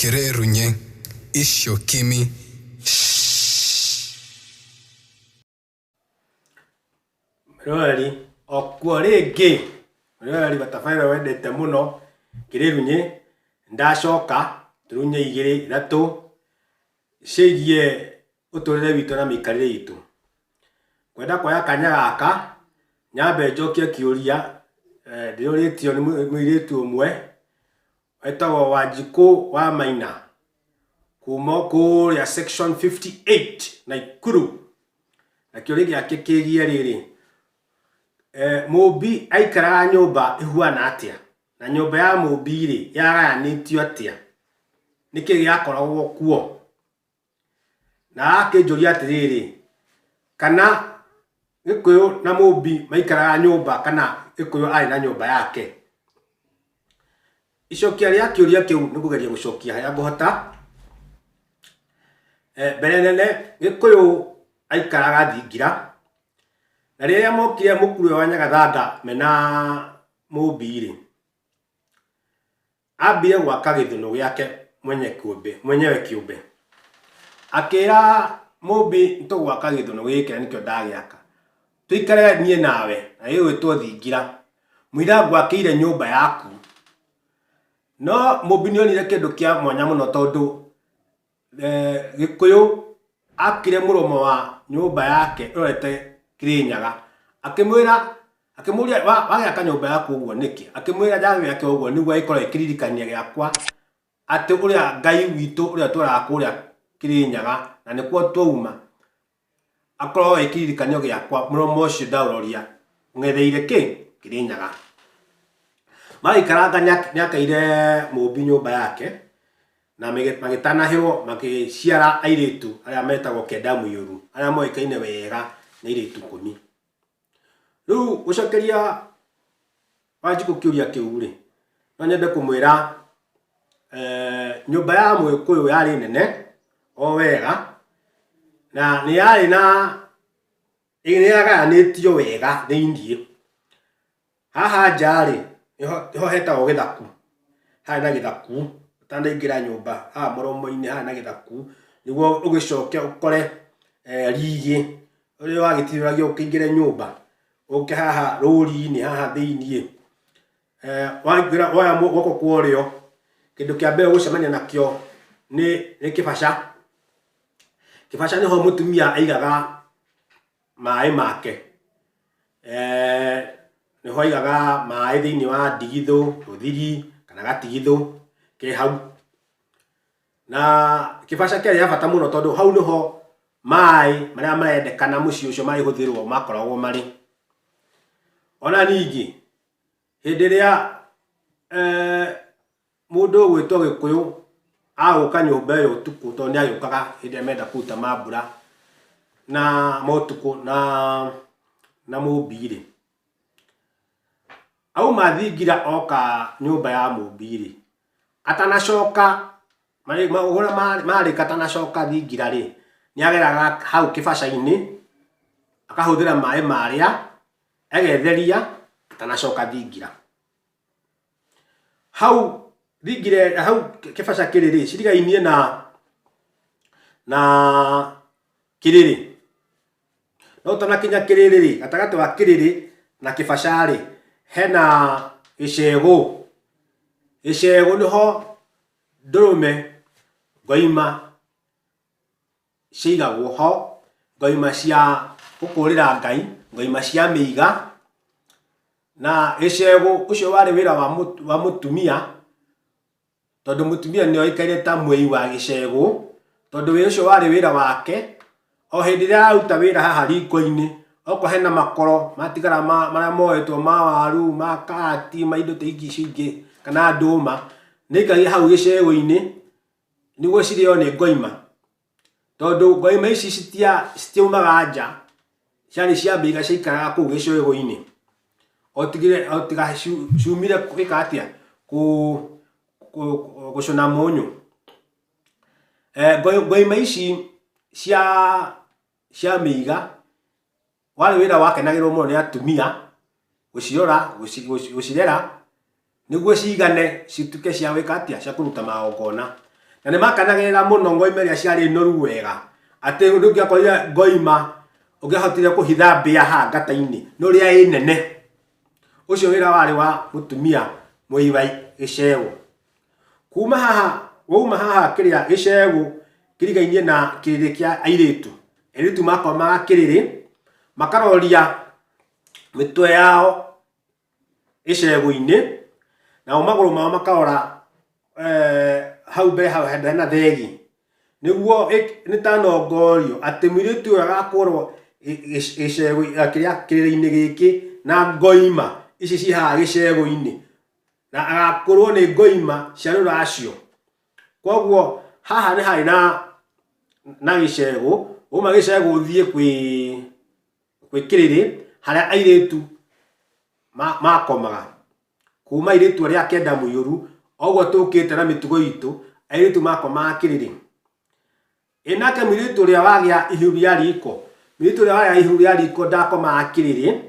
Kirerunye isho kimi. Rwari okwolege rwari batafaira wedete muno kirerunye ndacoka turunye igire ithatu cigie uturire witu na mikarire itu kwenda kwaya kanya gaka nyambe njokie kiuria ndiuritio ni mwiritu umwe etagwo Wanjiku wa Maina kuma kuria section 58 Naikuru na kiuria giake kigie riri Mubi aikara nyumba ihuana atia na nyumba ya Mubi ri yagayanitio atia niki giakoragwo kuo na akinjuria atiriri kana Gikuyu na Mubi maikara nyumba kana Gikuyu ari na nyumba yake. Icokia ria kiuria kiu nikugeria gucokia haya nguhota mbere nene Gikuyu aikaraga Thingira na riria mokire mukuru wa Nyagathanga mena Mubi ri ambire gwaka githuno giake mwenyewe kiumbe akira Mubi ntugwaka githuno giki nikio ndagiaka tuikare nie nawe na yigwitwo Thingira mwira gwakire nyumba yaku no Mubi nionire kindu kia mwanya muno tondu Gikuyu akire muromo wa nyumba yake urete Kirinyaga akimuria wagaka nyumba yaku uguo niki akimwira jawe yake uguo niguo ikora ikiririkania giakwa ati uria Ngai witu uria turakuria Kirinyaga na nikuo twauma akoro ikiririkanio giakwa muromo ucio ndauroria ngetheire ki Kirinyaga maikaranga nyakaire Mubi nyumba yake na magitanahirwo magiciara airitu aria metagwo kenda muyuru aria moikaine wega na iritu 10 riu gucokeria Wanjiku kiuria kiu ri no nyende kumwira nyumba ya Mukuyu yari nene o wega na ni yari na iniagayanitio wega thiini haha njari ho hetagwo Githaku ha na Githaku tandaingira nyumba ha muromo-ini ha na Githaku niguo ugicokia ukore rigi uri wagitiragio ukingire nyumba uke haha ruri-ini haha thiini wangira waya goko kuorio kindu kia mbere gucemania nakio ni kibasha niho mutumia aigaga mai make niho aigaga mai thiini wa ndigithu ruthiri kana gatigithu ke hau na kibasha kile ya bata muno tondu hau niho mai maria marendekana muci ucio mai huthirwo makoragwo mari ona ningi hindi ria mundu gwitwo Gikuyu aguka nyumba yo tuku to ni ayukaga hindi amenda kuta mambura na motuku na Mubi ri au Mathingira oka nyumba ya Mubi ri atanacoka mari katanacoka Thingira ri ni ageraga hau kibasha-ini akahuthira mai maria agetheria atanacoka Thingira hau Thingira hau kibasha kiriri cirigainie na kiriri no tanakinya kiriri ri gatagati wa kiriri na kibasha ri hena Gicegu niho ndurume ngoima ciigagwo ho ngoima cia gukurira Ngai ngoima cia miiga na Gicegu ucio wari wira wa mutumia tondu mutumia ni oikaire ta mwei wa Gicegu tondu we ucio wari wira wake o hindi ria aruta wira haha riko-ini oko hena makoro matigara maria moetwo ma waru ma kati ma indo ta ingi cingi kana nduma nikagia hau Gicegu-ini niguo cirio ni ngoima tondu ngoima ici citiumaga nja ciari cia miiga ciikaraga kuu Gicegu-ini otiga ciumire gwika atia gucuna munyu ngoima ici cia miiga wari wira wakenagirwo muno ni atumia guciora gucirera niguo cigane cituke cia gwika atia cia kuruta magongona na nĩ makanagĩrĩra mũno Ngoima ĩrĩa ciarĩ noru wega atĩ ndũngĩakorire Ngoima ũngĩahotire kũhitha mbĩa haha ngata-inĩ no rĩa ĩ nene. Ũcio wĩra warĩ wa mũtumia Mũigai Gĩcegũ. Kuma haha wauma haha kĩrĩa Gĩcegũ kĩrigainie na kĩrĩrĩ kĩa airĩtu. Airĩtu makomaga kĩrĩrĩ makaroria mĩtwe yao Gĩcegũ-inĩ na magũrũ mao makarora hau mbere hau hena thegi nĩguo nĩtanongorio atĩ mũirĩtu ũyũ agakorwo Gĩcegũ kĩrĩa-inĩ gĩkĩ na Ngoima ici ci haha Gĩcegũ-inĩ na agakorwo nĩ Ngoima cia rũracio. Koguo haha nĩ harĩ na Gĩcegũ, uma Gĩcegũ ũthiĩ kwĩ kĩrĩrĩ harĩa airĩtu makomaga. Kuma airĩtu arĩa kenda mũiyũru oguo tũkĩte na mĩtugo itũ airĩtu makomaga kĩrĩrĩ. Nake mũirĩtu ũrĩa wagĩa ihu rĩa riko, mũirĩtu ũrĩa wagĩa ihu rĩa riko ndakomaga kĩrĩrĩ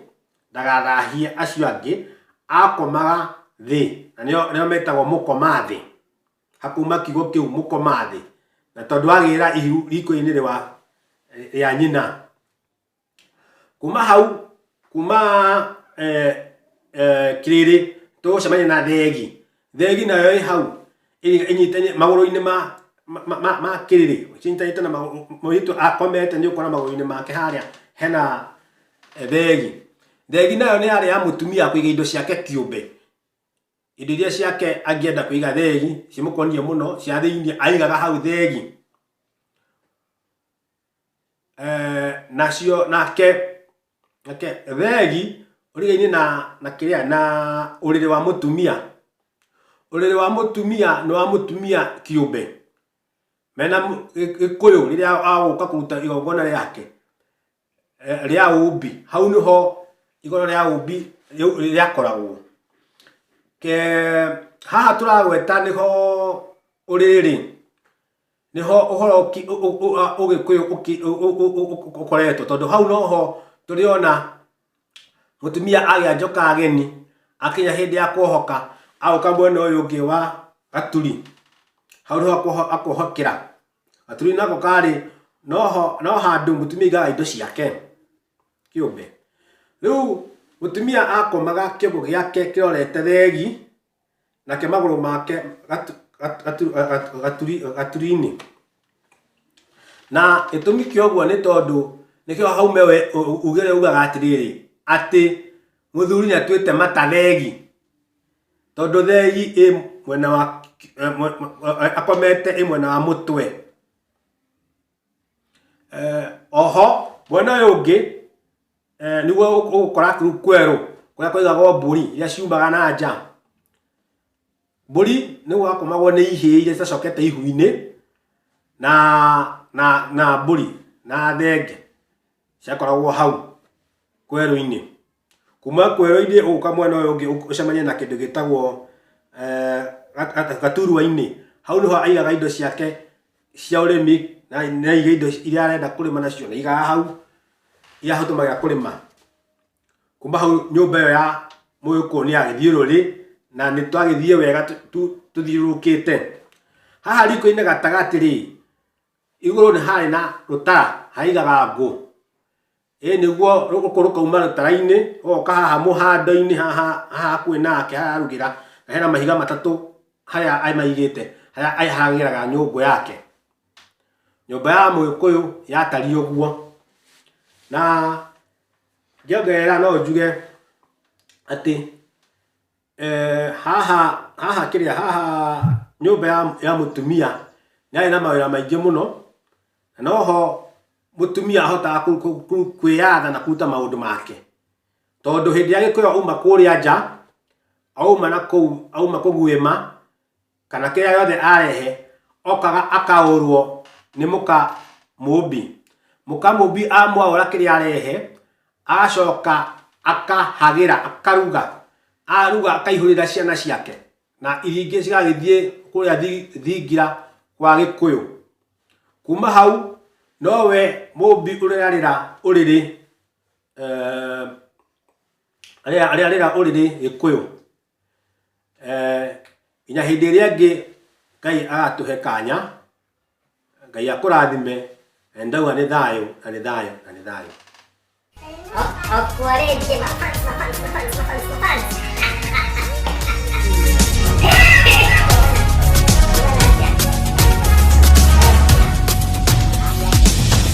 ndagathahie acio angĩ, akomaga thĩ na nĩo metagwo mũkomathĩ. Hakuma kiugo kĩu mũkomathĩ na tondũ agĩra ihu riko-inĩ rĩa nyina. Kuma hau kuma kĩrĩrĩ tũgũcemania na thegi. Thegi nayo ĩ hau ĩnyitanye magũrũ-inĩ ma kĩrĩrĩ, cinyitanĩte na mũirĩtu akomete nĩ ũkora magũrũ-inĩ make harĩa hena thegi. Thegi nayo nĩ yarĩ ya mũtumia kũiga indo ciake kĩũmbe. Indo iria ciake angĩenda kũiga thegi cimũkoniĩ mũno cia thĩinĩ aigaga hau thegi. Nacio nake thegi ũrigainie na kĩrĩa na ũrĩrĩ wa mũtumia. Ũrĩrĩ wa mũtumia nĩ wa mũtumia kĩũmbe. Mena Gĩkũyũ rĩrĩa agũka kũruta igongona rĩake rĩa ũmbi, hau nĩho igongona rĩa ũmbi rĩakoragwo. Haha tũragweta nĩho ũrĩrĩ, nĩho ũhoro Ũgĩkũyũ ũkoretwo, tondũ hau noho tũrĩona mũtumia agĩa njoka ageni akinya hĩndĩ ya kuohoka agũka mwena ũyũ ũngĩ wa Gaturi. Hau nĩho akuohokera. Gaturi nako karĩ no handũ mũtumia aigaga indo ciake kĩũmbe. Rĩu mũtumia akomaga kĩongo gĩake kĩrorete thegi nake magũrũ make Gaturi-inĩ. Na gĩtũmi kĩa ũguo nĩ tondũ nĩkĩo haume uge ũrĩa ugaga atĩrĩrĩ atĩ mũthuri nĩatuĩte mata thegi, tondũ thegi ĩ mwena wa akomete ĩ mwena wa mũtwe. Oho mwena ũyũ ũngĩ nĩguo ũgũkora kwerũ kũrĩa kũigagwo mbũri iria ciumaga na nja. Mbũri nĩguo hakomagwo nĩ ihĩĩ iria citacokete ihu-inĩ na mbũri na thenge ciakoragwo hau kwerũ-inĩ. Kuma kwerũ-inĩ ũgũka mwena ũyũ ũngĩ ũcemanie na kĩndũ gĩtagwo Gaturwa-inĩ. Hau nĩho aigaga indo ciake cia ũrĩmi na iga indo iria arenda kũrĩma nacio na igaga hau iria ahũthagĩra kũrĩma. Kuma hau nyũmba ĩyo ya Mũgĩkũyũ nĩyagĩthiũrũrĩ na nĩtwagĩthiĩ wega tũthiũrũrũkĩte. Haha riko-inĩ gatagatĩ rĩ, igũrũ nĩ harĩ na rũtara haigaga ngũ. Nĩguo rũgũkũ rũkauma rũtara-inĩ ũgoka haha mũhando-inĩ haha hakuhĩ nake haha arugĩra na hena mahiga matatũ harĩa amaigĩte harĩa ahagĩraga nyũngũ yake. Nyũmba ya Mũgĩkũyũ yatariĩ ũguo. Na ngĩongerera no njuge atĩ haha nyũmba ya mũtumia nĩarĩ na mawĩra maingĩ mũno na noho mũtumia ahotaga kwĩyatha na kũruta maũndũ make, tondũ hĩndĩ ya Gĩkũyũ auma kũrĩa nja, auma kũguĩma kana kĩrĩa yothe arehe, okaga akaũrwo nĩ mũka mũmbi. Mũka mũmbi amwaũra kĩrĩa arehe agacoka akahagĩra akaruga, aruga akaihũrĩra ciana ciake na irio ingĩ cigagĩthiĩ kũrĩa thingira kwa Gĩkũyũ. Kuma hau nowe mũmbi ũrĩarĩra ũrĩrĩ arĩarĩra ũrĩrĩ Gĩkũyũ. Nginya hĩndĩ ĩrĩa ĩngĩ Ngai agatuhe kanya. Ngai akurathime. Ndauga nĩ thayũ na nĩ thayũ na nĩ thayũ. Akuarĩtie mafans.